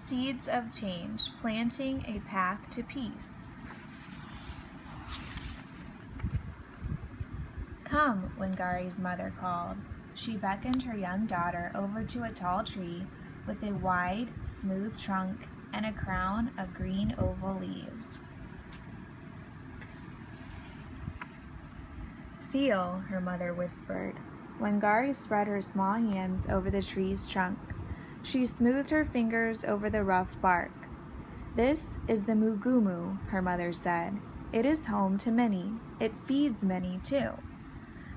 Seeds of change, planting a path to peace. Come, Wangari's mother called. She beckoned her young daughter over to a tall tree with a wide, smooth trunk and a crown of green oval leaves. Feel, her mother whispered. Wangari spread her small hands over the tree's trunk. She smoothed her fingers over the rough bark. This is the mugumu, her mother said. It is home to many. It feeds many, too.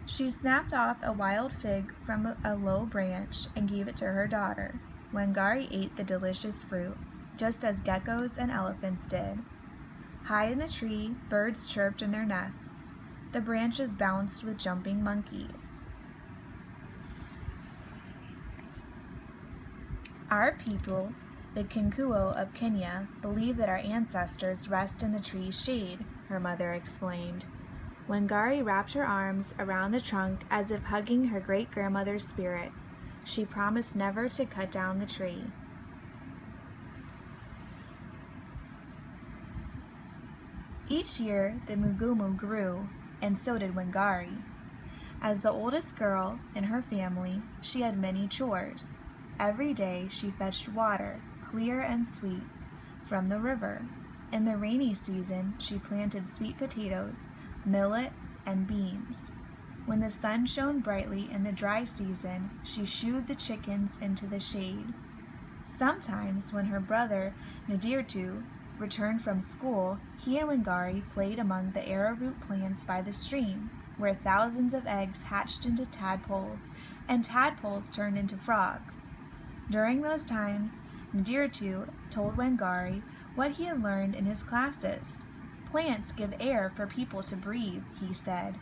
She snapped off a wild fig from a low branch and gave it to her daughter. Wangari ate the delicious fruit, just as geckos and elephants did. High in the tree, birds chirped in their nests. The branches bounced with jumping monkeys. Our people, the Kinkuo of Kenya, believe that our ancestors rest in the tree's shade, her mother explained. Wangari wrapped her arms around the trunk as if hugging her great-grandmother's spirit. She promised never to cut down the tree. Each year, the mugumu grew, and so did Wangari. As the oldest girl in her family, she had many chores. Every day she fetched water, clear and sweet, from the river. In the rainy season, she planted sweet potatoes, millet, and beans. When the sun shone brightly in the dry season, she shooed the chickens into the shade. Sometimes, when her brother Ndirtu returned from school, he and Wangari played among the arrowroot plants by the stream, where thousands of eggs hatched into tadpoles, and tadpoles turned into frogs. During those times, Ndirtu told Wangari what he had learned in his classes. Plants give air for people to breathe, he said.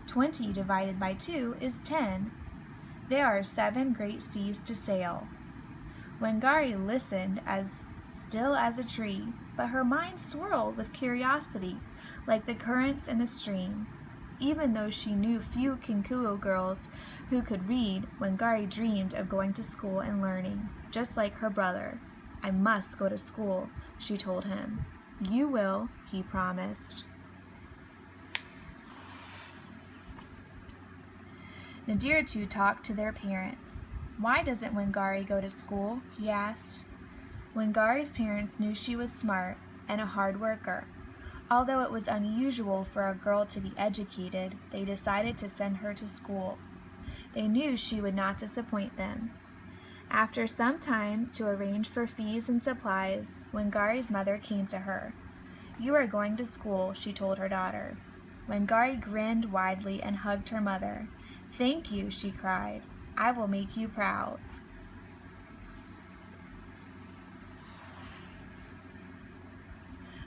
20 divided by 2 is 10. There are 7 great seas to sail. Wangari listened as still as a tree, but her mind swirled with curiosity, like the currents in the stream. Even though she knew few Kinkuo girls who could read, Wangari dreamed of going to school and learning, just like her brother. I must go to school, she told him. You will, he promised. Ndirtu talked to their parents. Why doesn't Wangari go to school? He asked. Wangari's parents knew she was smart and a hard worker. Although it was unusual for a girl to be educated, they decided to send her to school. They knew she would not disappoint them. After some time to arrange for fees and supplies, Wangari's mother came to her. You are going to school, she told her daughter. Wangari grinned widely and hugged her mother. Thank you, she cried. I will make you proud.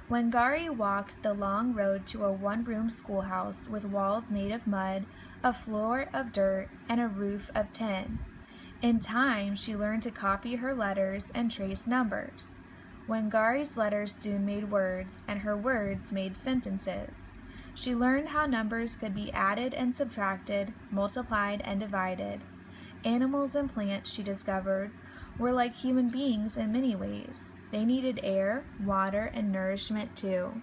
Wangari walked the long road to a one-room schoolhouse with walls made of mud, a floor of dirt, and a roof of tin. In time, she learned to copy her letters and trace numbers. Wangari's letters soon made words, and her words made sentences. She learned how numbers could be added and subtracted, multiplied and divided. Animals and plants, she discovered, were like human beings in many ways. They needed air, water, and nourishment too.